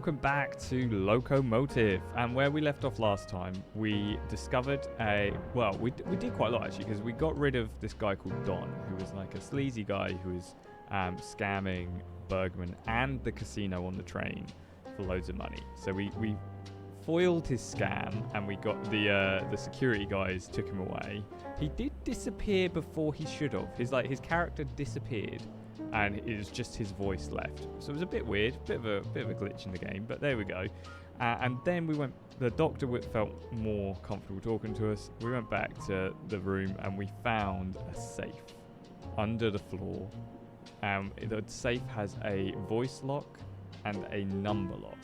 welcome back to Locomotive. And where we left off last time, we discovered we did quite a lot actually, because we got rid of this guy called Don, who was like a sleazy guy who was scamming Bergman and the casino on the train for loads of money. So we foiled his scam, and we got the security guys took him away. He did disappear before he should have. His character disappeared, and it was just his voice left. So it was a bit weird, bit of a glitch in the game, but there we go. And then the doctor felt more comfortable talking to us. We went back to the room and we found a safe under the floor. The safe has a voice lock and a number lock.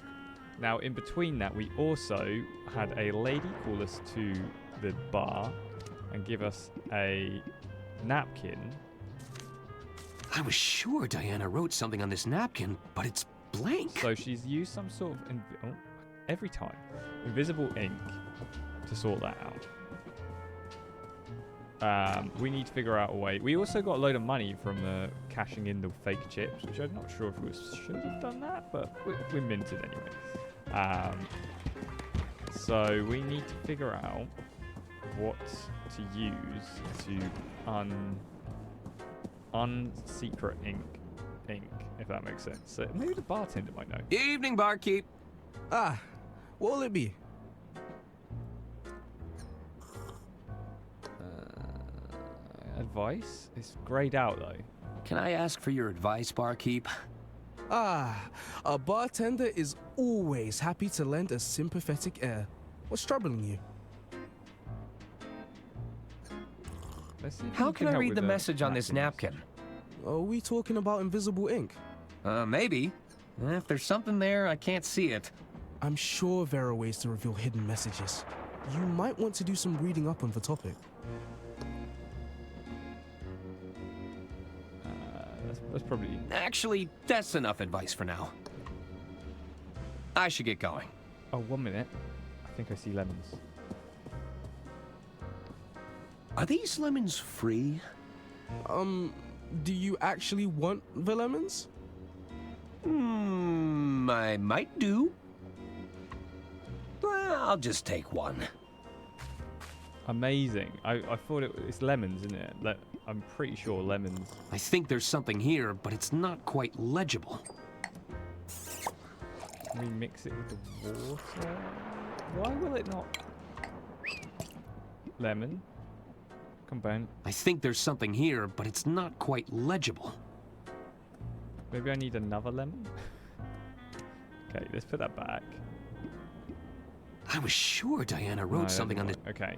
Now, in between that, we also had a lady call us to the bar and give us a napkin. I was sure Diana wrote something on this napkin, but it's blank. So she's used some sort of, every time, invisible ink to sort that out. We need to figure out a way. We also got a load of money from cashing in the fake chips, which I'm not sure if we should have done that, but we minted anyway. So we need to figure out what to use to unsecret ink, if that makes sense. So maybe the bartender might know. Evening, barkeep. What will it be? Advice? It's grayed out though. Can I ask for your advice, barkeep? A bartender is always happy to lend a sympathetic air. What's troubling you? Let's see if How we can I help read with the message on this napkins. napkin? Are we talking about invisible ink? Maybe. If there's something there, I can't see it. I'm sure there are ways to reveal hidden messages. You might want to do some reading up on the topic. That's probably... Actually, that's enough advice for now. I should get going. Oh, 1 minute. I think I see lemons. Are these lemons free? Do you actually want the lemons? I might do. Well, I'll just take one. Amazing. I thought it's lemons, isn't it? I'm pretty sure lemons. I think there's something here, but it's not quite legible. Can we mix it with the water? Why will it not? Lemon. Combine. I think there's something here, but it's not quite legible. Maybe I need another lemon? Okay, let's put that back. I was sure Diana wrote something on this. Okay.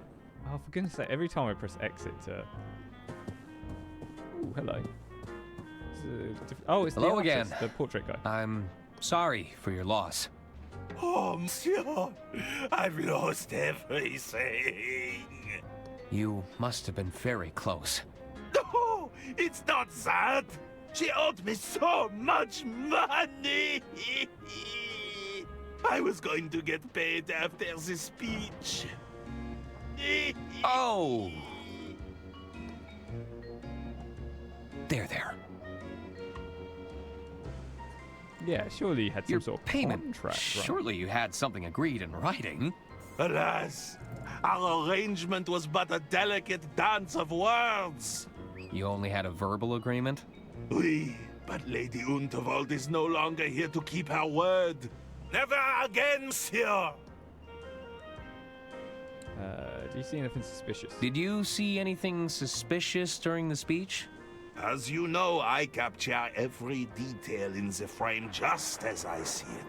Oh, for goodness sake, every time I press exit to... Ooh, hello. It's Hello the again. artist, the portrait guy. I'm sorry for your loss. Oh, monsieur, I've lost everything. You must have been very close. No, it's not that. She owed me so much money. I was going to get paid after the speech. Oh! There. Yeah, surely you had some Your sort of payment. contract, right? Surely you had something agreed in writing. Alas, our arrangement was but a delicate dance of words. You only had a verbal agreement? Oui, but Lady Unterwald is no longer here to keep her word. Never again, monsieur. Do you see anything suspicious? Did you see anything suspicious during the speech? As you know, I capture every detail in the frame just as I see it.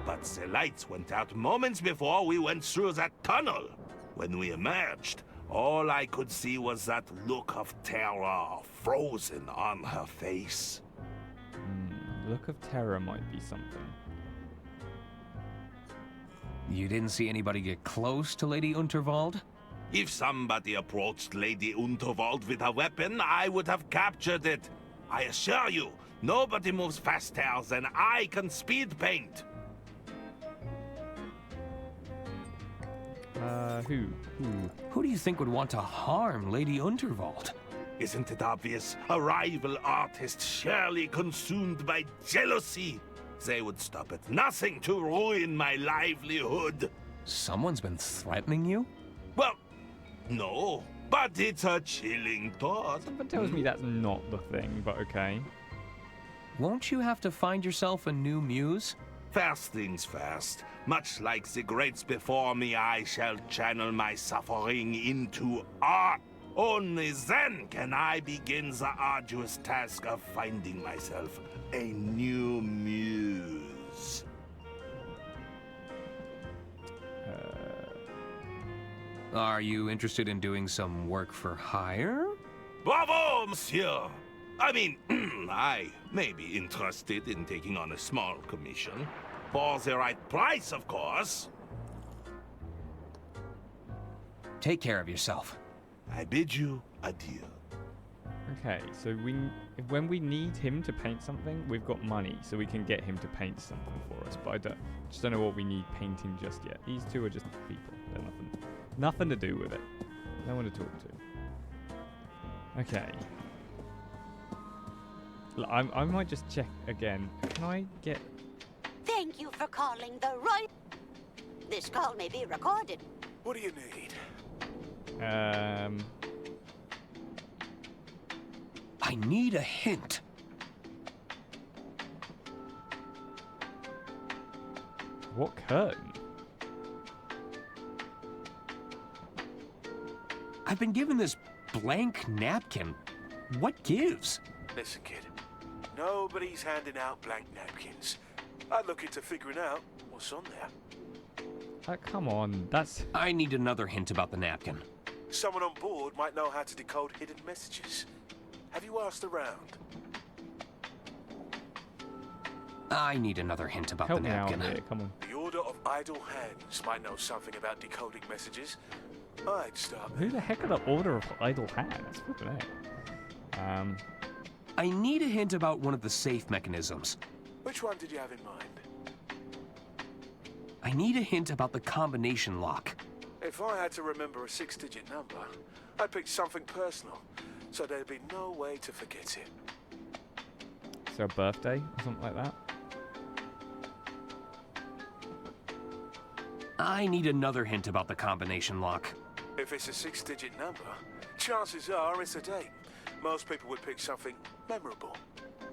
But the lights went out moments before we went through that tunnel. When we emerged, all I could see was that look of terror frozen on her face. Look of terror might be something. You didn't see anybody get close to Lady Unterwald? If somebody approached Lady Unterwald with a weapon, I would have captured it. I assure you, nobody moves faster than I can speed paint. Who? Who do you think would want to harm Lady Unterwald? Isn't it obvious? A rival artist surely consumed by jealousy. They would stop at nothing to ruin my livelihood. Someone's been threatening you? Well, no, but it's a chilling thought. Something tells me that's not the thing, but okay. Won't you have to find yourself a new muse? First things first. Much like the greats before me, I shall channel my suffering into art. Only then can I begin the arduous task of finding myself a new muse. Are you interested in doing some work for hire? Bravo, monsieur! I mean, I may be interested in taking on a small commission. For the right price, of course. Take care of yourself. I bid you adieu. Okay, so when we need him to paint something, we've got money, so we can get him to paint something for us. But just don't know what we need painting just yet. These two are just people. They're nothing to do with it. No one to talk to. Okay. Look, I might just check again. Can I get... Thank you for calling the right... This call may be recorded. What do you need? I need a hint. What curtain? I've been given this blank napkin. What gives? Listen, kid. Nobody's handing out blank napkins. I'd look into figuring out what's on there. Come on, that's... I need another hint about the napkin. Someone on board might know how to decode hidden messages. Have you asked around? I need another hint about Help the me out napkin. here, come on. The Order of Idle Hands might know something about decoding messages. I'd start Who the heck are the Order of Idle Hands? Flippin' heck. I need a hint about one of the safe mechanisms. Which one did you have in mind? I need a hint about the combination lock. If I had to remember a 6-digit number, I'd pick something personal, so there'd be no way to forget it. Is there a birthday or something like that? I need another hint about the combination lock. If it's a 6-digit number, chances are it's a date. Most people would pick something memorable,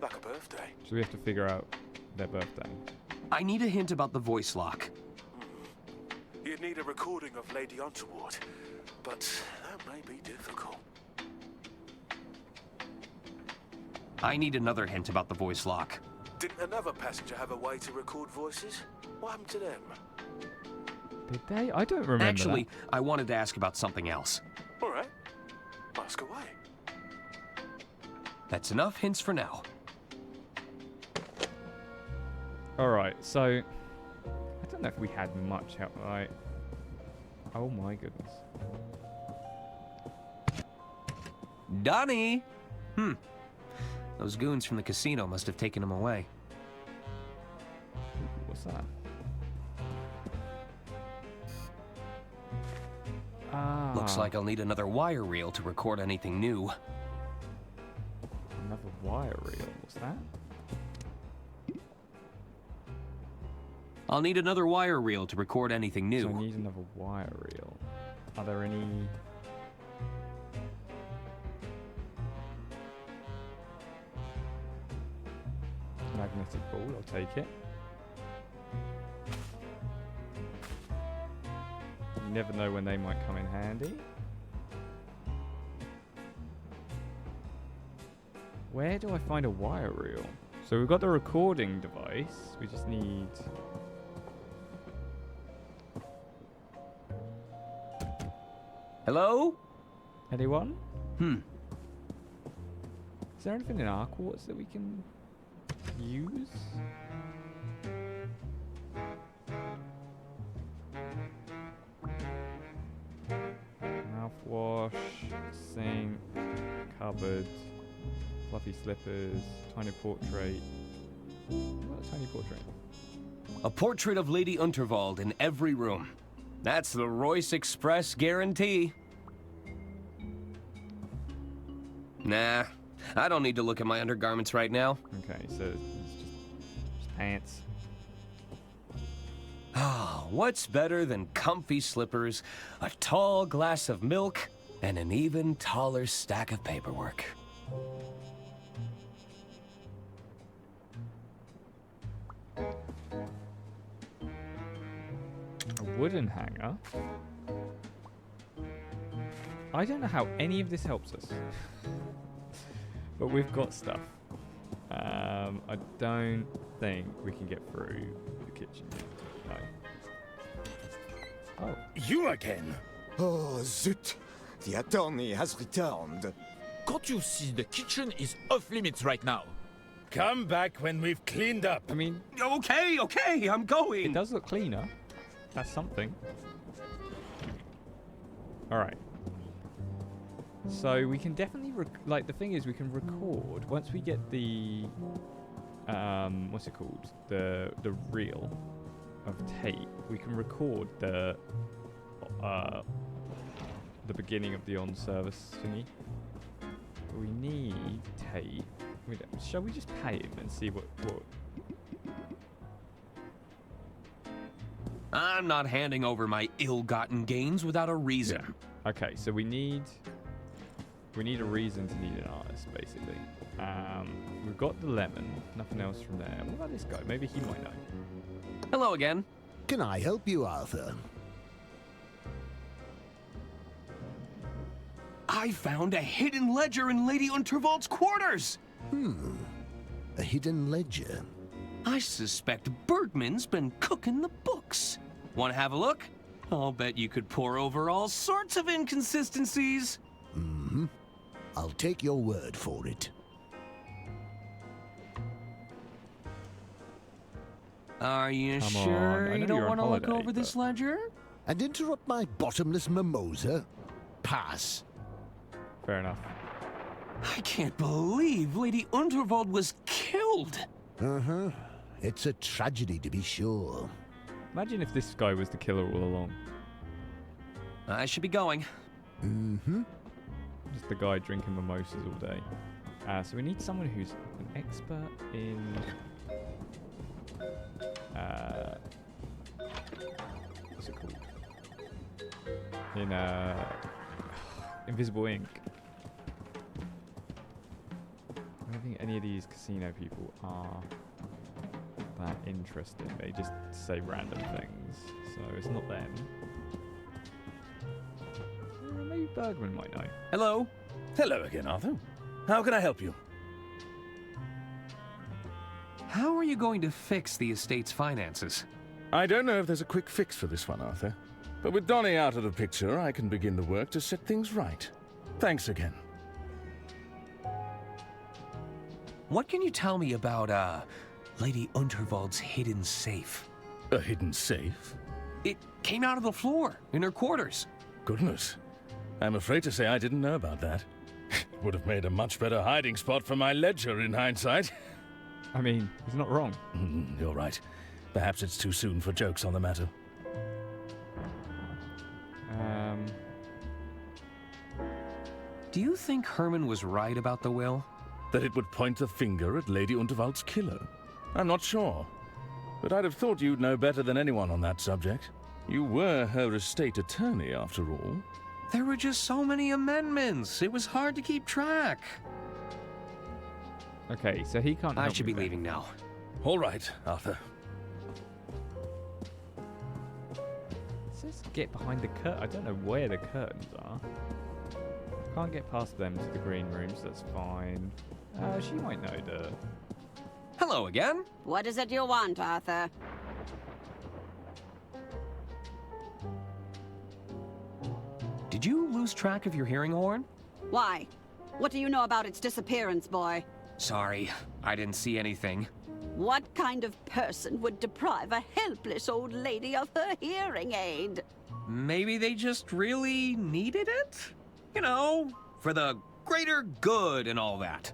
like a birthday. So we have to figure out their birthday. I need a hint about the voice lock. You'd need a recording of Lady Untoward, but that may be difficult. I need another hint about the voice lock. Didn't another passenger have a way to record voices? What happened to them? Did they? I don't remember. Actually, I wanted to ask about something else. All right, ask away. That's enough hints for now. Alright, so... I don't know if we had much help, right? Oh my goodness. Donnie! Those goons from the casino must have taken him away. What's that? Ah. Looks like I'll need another wire reel to record anything new. Another wire reel. What's that? I'll need another wire reel to record anything new. So I need another wire reel. Are there any... Magnetic ball, I'll take it. You never know when they might come in handy. Where do I find a wire reel? So we've got the recording device. We just need... Hello? Anyone? Hmm. Is there anything in our quarters that we can use? Mouthwash, sink, cupboard, fluffy slippers, tiny portrait. What a tiny portrait. A portrait of Lady Unterwald in every room. That's the Royce Express guarantee. Nah, I don't need to look at my undergarments right now. Okay, so it's just pants. Ah, what's better than comfy slippers, a tall glass of milk, and an even taller stack of paperwork? A wooden hanger. I don't know how any of this helps us. But we've got stuff. I don't think we can get through the kitchen. No. Oh. You again? Oh, zut! The attorney has returned. Can't you see the kitchen is off limits right now? Come back when we've cleaned up. I mean, Okay, I'm going. it does look cleaner. That's something. Alright. So we can definitely, like, the thing is we can record, once we get the, what's it called? The reel of tape, we can record the beginning of the on-service thingy. But we need tape. Shall we just pay him and see what... I'm not handing over my ill-gotten gains without a reason. Yeah. Okay, so we need a reason to need an artist, basically. We've got the lemon, nothing else from there. What about this guy? Maybe he might know. Hello again. Can I help you, Arthur? I found a hidden ledger in Lady Unterwald's quarters. A hidden ledger. I suspect Bergman's been cooking the books. Want to have a look? I'll bet you could pour over all sorts of inconsistencies. I'll take your word for it. Are you Come sure on, I you know don't you're on want to look holiday, over this but- ledger? And interrupt my bottomless mimosa? Pass. Fair enough. I can't believe Lady Unterwald was killed. It's a tragedy, to be sure. Imagine if this guy was the killer all along. I should be going. Just the guy drinking mimosas all day. So we need someone who's an expert in... what's it called? In invisible ink. I don't think any of these casino people are that interesting. They just say random things, so it's not them. Maybe Bergman might know. Hello. Hello again, Arthur. How can I help you? How are you going to fix the estate's finances? I don't know if there's a quick fix for this one, Arthur. But with Donnie out of the picture, I can begin the work to set things right. Thanks again. What can you tell me about, Lady Unterwald's hidden safe? A hidden safe? It came out of the floor, in her quarters. Goodness. I'm afraid to say I didn't know about that. Would have made a much better hiding spot for my ledger in hindsight. I mean, he's not wrong. You're right. Perhaps it's too soon for jokes on the matter. Do you think Herman was right about the will? That it would point the finger at Lady Unterwald's killer? I'm not sure. But I'd have thought you'd know better than anyone on that subject. You were her estate attorney, after all. There were just so many amendments. It was hard to keep track. Okay, so he can't. I help should me be then. leaving now. All right, Arthur. Let's just get behind the curtain. I don't know where the curtains are. Can't get past them to the green rooms. That's fine. She might know the. Hello again. What is it you want, Arthur? Did you lose track of your hearing horn? Why? What do you know about its disappearance, boy? Sorry, I didn't see anything. What kind of person would deprive a helpless old lady of her hearing aid? Maybe they just really needed it? You know, for the greater good and all that.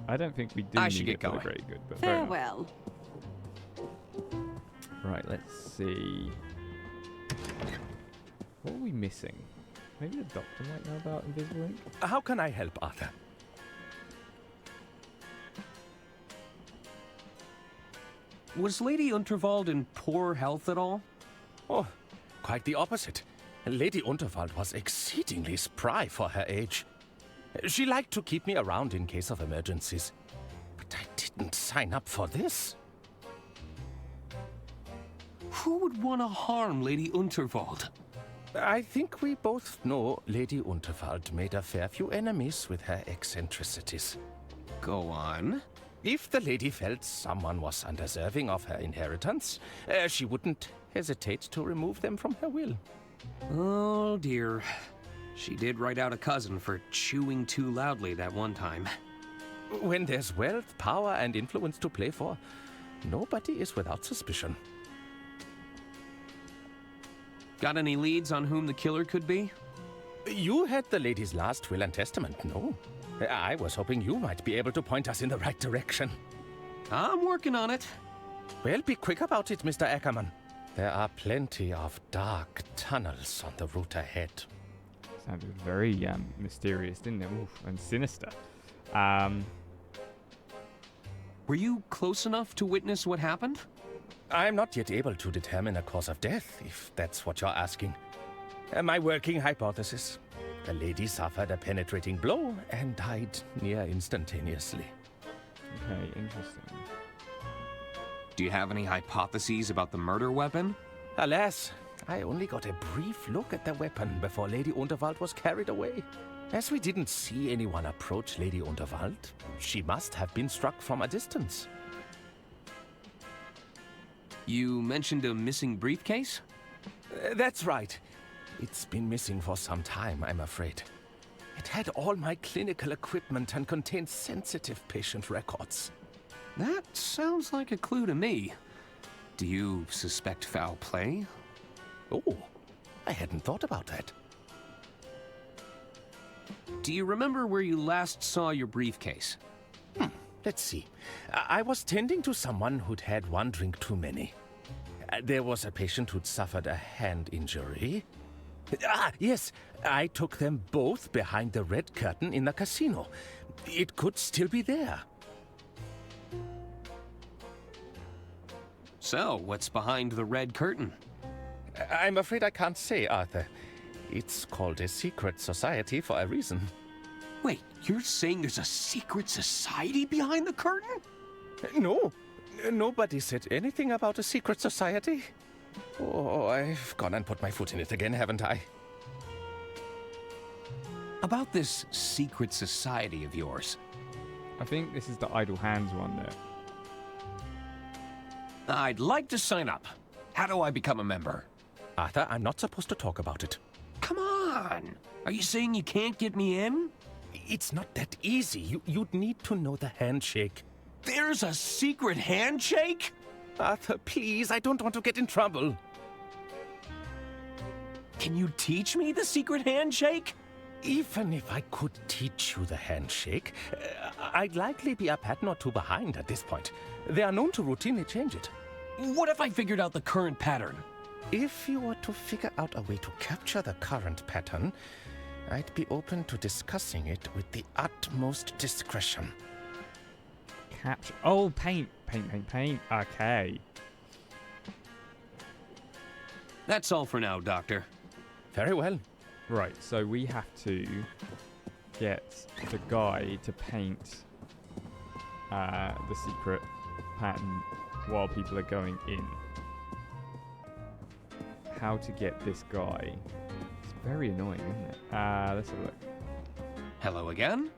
I don't think we do. I need should it get for the going. great good, but fair enough. Farewell. Right, let's see. What are we missing? Maybe the doctor might know about invisible ink. How can I help, Arthur? Was Lady Unterwald in poor health at all? Oh, quite the opposite. Lady Unterwald was exceedingly spry for her age. She liked to keep me around in case of emergencies. But I didn't sign up for this. Who would want to harm Lady Unterwald? I think we both know Lady Unterwald made a fair few enemies with her eccentricities. Go on. If the lady felt someone was undeserving of her inheritance, she wouldn't hesitate to remove them from her will. Oh dear. She did write out a cousin for chewing too loudly that one time. When there's wealth, power, and influence to play for, nobody is without suspicion. Got any leads on whom the killer could be? You had the lady's last will and testament, no? I was hoping you might be able to point us in the right direction. I'm working on it. Well, be quick about it, Mr. Ackerman. There are plenty of dark tunnels on the route ahead. Sounded very mysterious, didn't it? Oof, and sinister. Were you close enough to witness what happened? I'm not yet able to determine a cause of death, if that's what you're asking. My working hypothesis. The lady suffered a penetrating blow and died near instantaneously. Okay, interesting. Do you have any hypotheses about the murder weapon? Alas, I only got a brief look at the weapon before Lady Unterwald was carried away. As we didn't see anyone approach Lady Unterwald, she must have been struck from a distance. You mentioned a missing briefcase? That's right. It's been missing for some time, I'm afraid. It had all my clinical equipment and contained sensitive patient records. That sounds like a clue to me. Do you suspect foul play? Oh, I hadn't thought about that. Do you remember where you last saw your briefcase? Let's see. I was tending to someone who'd had one drink too many. There was a patient who'd suffered a hand injury. Yes, I took them both behind the red curtain in the casino. It could still be there. So, what's behind the red curtain? I'm afraid I can't say, Arthur. It's called a secret society for a reason. Wait, you're saying there's a secret society behind the curtain? No. Nobody said anything about a secret society. Oh, I've gone and put my foot in it again, haven't I? About this secret society of yours. I think this is the idle hands one there. I'd like to sign up. How do I become a member? Arthur, I'm not supposed to talk about it. Come on! Are you saying you can't get me in? It's not that easy. You'd need to know the handshake. There's a secret handshake? Arthur, please, I don't want to get in trouble. Can you teach me the secret handshake? Even if I could teach you the handshake, I'd likely be a pattern or two behind at this point. They are known to routinely change it. What if I figured out the current pattern? If you were to figure out a way to capture the current pattern, I'd be open to discussing it with the utmost discretion. Capture. Oh, paint. Paint. Okay. That's all for now, Doctor. Very well. Right, so we have to get the guy to paint the secret pattern while people are going in. How to get this guy. It's very annoying, isn't it? Let's have a look. Hello again.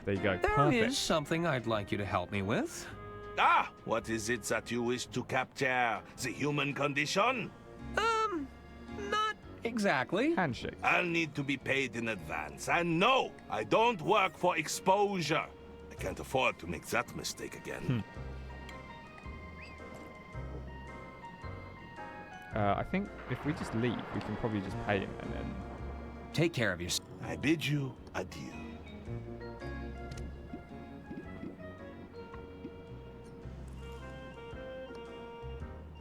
There you go. There Perfect. is something I'd like you to help me with. Ah, what is it that you wish to capture? The human condition? Not exactly. Handshake. I'll need to be paid in advance. And no, I don't work for exposure. I can't afford to make that mistake again. I think if we just leave, we can probably just pay him and then... Take care of yourself. I bid you adieu.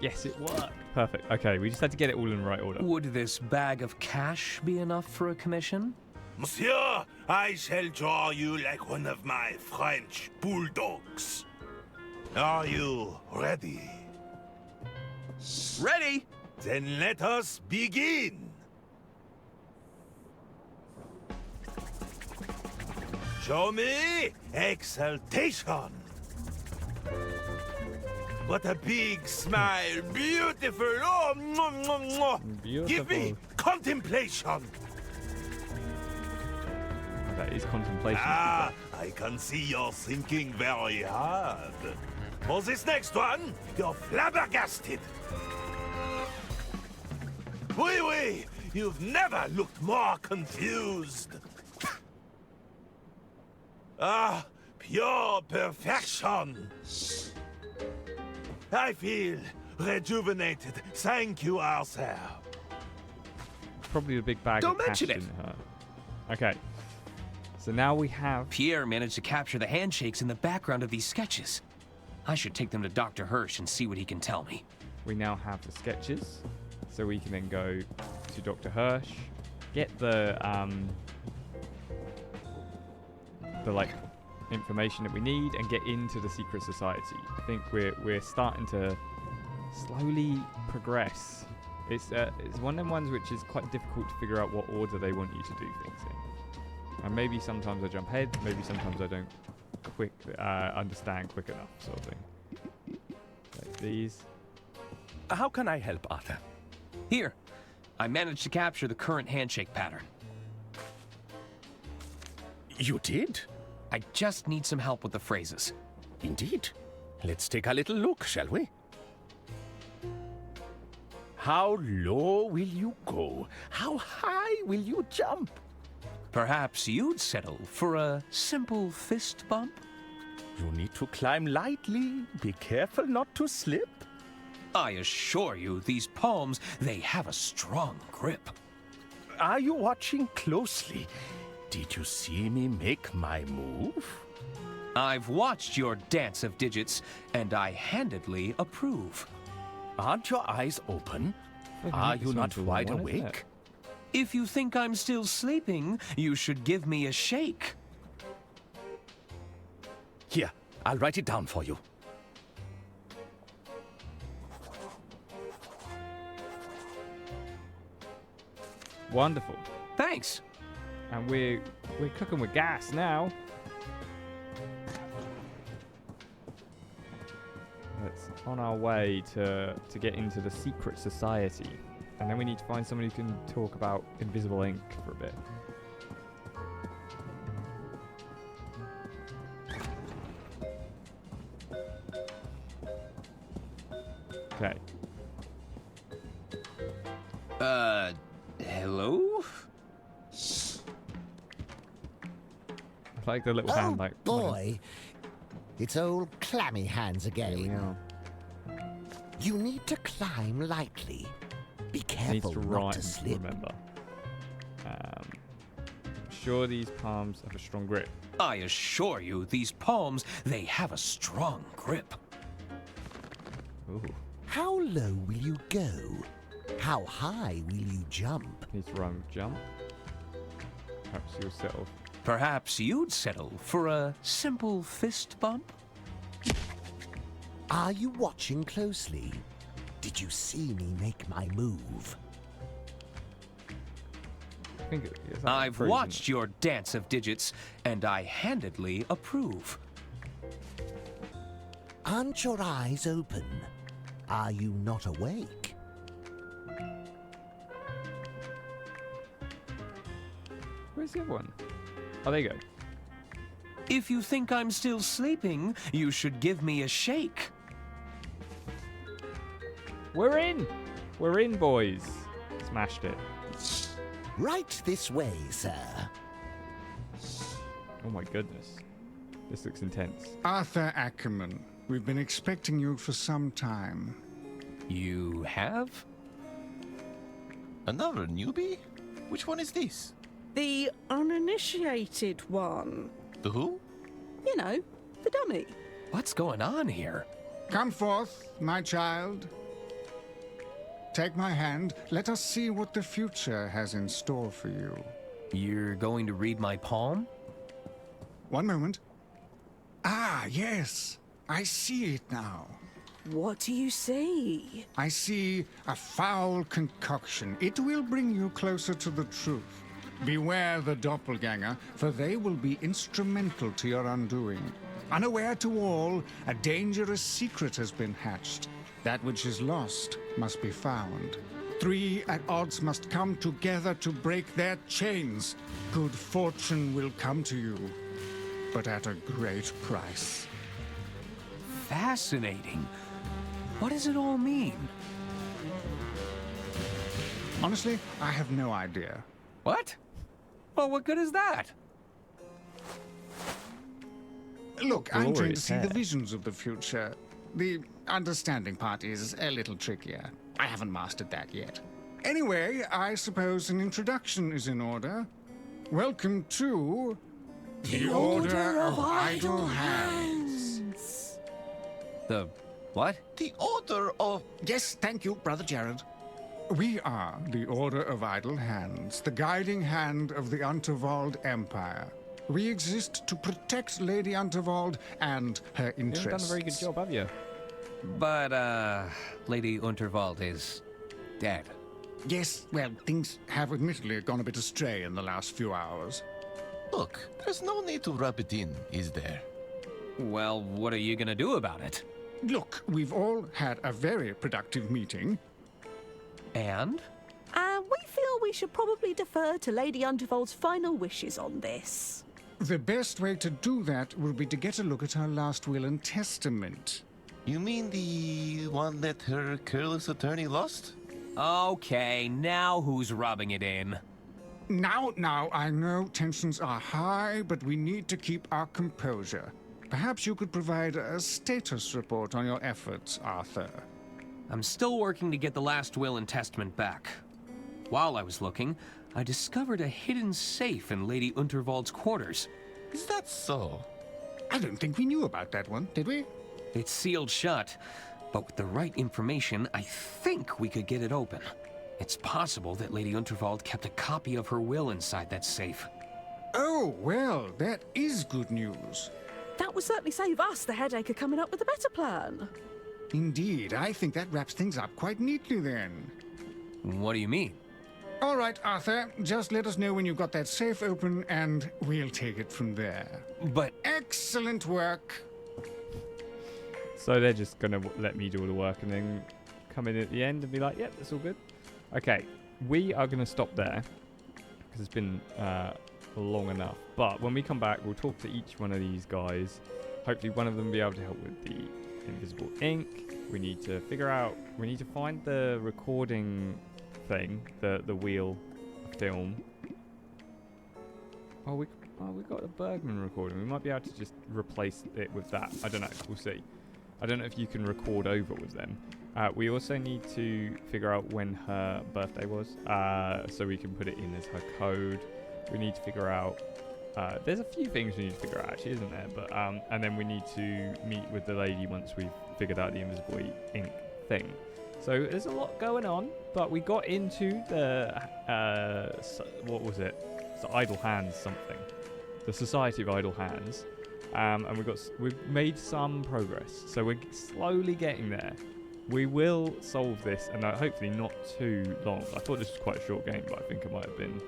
Yes, it worked. Perfect. Okay, we just had to get it all in the right order. Would this bag of cash be enough for a commission? Monsieur, I shall draw you like one of my French bulldogs. Are you ready? Ready? Then let us begin. Show me exaltation. What a big smile. Beautiful. Oh, mwah, mwah, mwah. Give me Beautiful. contemplation. Oh, that is contemplation. Ah, I can see you're thinking very hard. For this next one, you're flabbergasted. Oui, oui, you've never looked more confused. Ah, pure perfection. I feel rejuvenated. Thank you, Arthur. Probably the big bag Don't of cash mention it. didn't hurt. Okay. So now we have... Pierre managed to capture the handshakes in the background of these sketches. I should take them to Dr. Hirsch and see what he can tell me. We now have the sketches. So we can then go to Dr. Hirsch, get the like information that we need, and get into the secret society. I think we're starting to slowly progress. It's one of them ones which is quite difficult to figure out what order they want you to do things in. And maybe sometimes I jump ahead, maybe sometimes I don't understand quick enough, sort of thing. Like these. How can I help, Arthur? Here, I managed to capture the current handshake pattern. You did? I just need some help with the phrases. Indeed. Let's take a little look, shall we? How low will you go? How high will you jump? Perhaps you'd settle for a simple fist bump? You need to climb lightly. Be careful not to slip. I assure you, these palms, they have a strong grip. Are you watching closely? Did you see me make my move? I've watched your dance of digits, and I handedly approve. Aren't your eyes open? I think Are this you one's not the wide one, isn't it? awake? If you think I'm still sleeping, you should give me a shake. Here, I'll write it down for you. Wonderful. Thanks. And we're cooking with gas now. That's on our way to get into the secret society. And then we need to find somebody who can talk about invisible ink for a bit. Okay. Hello? I like the little hand, like. Oh boy, it's old clammy hands again. Yeah. You need to climb lightly. Be Needs careful to not write to and slip. remember. Sure, these palms have a strong grip. I assure you, these palms, they have a strong grip. Ooh. How low will you go? How high will you jump? Needs to rhyme with jump. Perhaps you'll settle. Perhaps you'd settle for a simple fist bump? Are you watching closely? Did you see me make my move? I think it's that I've improvement. watched your dance of digits, and I handedly approve. Aren't your eyes open? Are you not awake? Where's the other one? Oh, there you go. If you think I'm still sleeping, you should give me a shake. We're in! We're in, boys. Smashed it. Right this way, sir. Oh my goodness. This looks intense. Arthur Ackerman, we've been expecting you for some time. You have? Another newbie? Which one is this? The uninitiated one. The who? You know, the dummy. What's going on here? Come forth, my child. Take my hand. Let us see what the future has in store for you. You're going to read my palm? One moment. Ah, yes. I see it now. What do you see? I see a foul concoction. It will bring you closer to the truth. Beware the doppelganger, for they will be instrumental to your undoing. Unaware to all, a dangerous secret has been hatched. That which is lost must be found. 3 at odds must come together to break their chains. Good fortune will come to you, but at a great price. Fascinating. What does it all mean? Honestly, I have no idea. What? Well, what good is that? Look, I'm trying to Glorious see the hair. visions of the future. The understanding part is a little trickier. I haven't mastered that yet. Anyway, I suppose an introduction is in order. Welcome to the Order of Idle Hands. The what? The Order of... Yes, thank you, Brother Jared. We are the Order of Idle Hands, the guiding hand of the Unterwald Empire. We exist to protect Lady Unterwald and her You interests. haven't done a very good job, have you? But, Lady Unterwald is dead. Yes, well, things have admittedly gone a bit astray in the last few hours. Look, there's no need to rub it in, is there? Well, what are you gonna do about it? Look, we've all had a very productive meeting. And? And we feel we should probably defer to Lady Unterwald's final wishes on this. The best way to do that will be to get a look at her last will and testament. You mean the one that her careless attorney lost? Okay, now who's rubbing it in? Now, I know tensions are high, but we need to keep our composure. Perhaps you could provide a status report on your efforts, Arthur. I'm still working to get the last will and testament back. While I was looking, I discovered a hidden safe in Lady Unterwald's quarters. Is that so? I don't think we knew about that one, did we? It's sealed shut, but with the right information, I think we could get it open. It's possible that Lady Unterwald kept a copy of her will inside that safe. Oh, well, that is good news. That would certainly save us the headache of coming up with a better plan. Indeed, I think that wraps things up quite neatly then. What do you mean? All right, Arthur, just let us know when you've got that safe open and we'll take it from there. But Excellent work. So they're just going to let me do all the work and then come in at the end and be like, yep, that's all good. Okay, we are going to stop there because it's been long enough. But when we come back, we'll talk to each one of these guys. Hopefully one of them will be able to help with the invisible ink. We need to find the recording thing, the wheel of film. Oh, we got the Bergman recording. We might be able to just replace it with that. I don't know. We'll see. I don't know if you can record over with them. We also need to figure out when her birthday was, so we can put it in as her code. We need to figure out. There's a few things we need to figure out, actually, isn't there? But and then we need to meet with the lady once we've figured out the invisible ink thing. So there's a lot going on, but we got into the what was it? It's the Idle Hands something, the Society of Idle Hands, and we've made some progress. So we're slowly getting there. We will solve this, and hopefully not too long. I thought this was quite a short game, but I think I might have been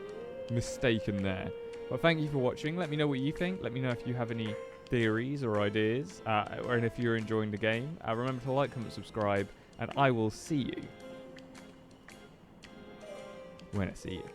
mistaken there. Well, thank you for watching. Let me know what you think. Let me know if you have any theories or ideas, or if you're enjoying the game. Remember to like, comment, subscribe, and I will see you when I see you.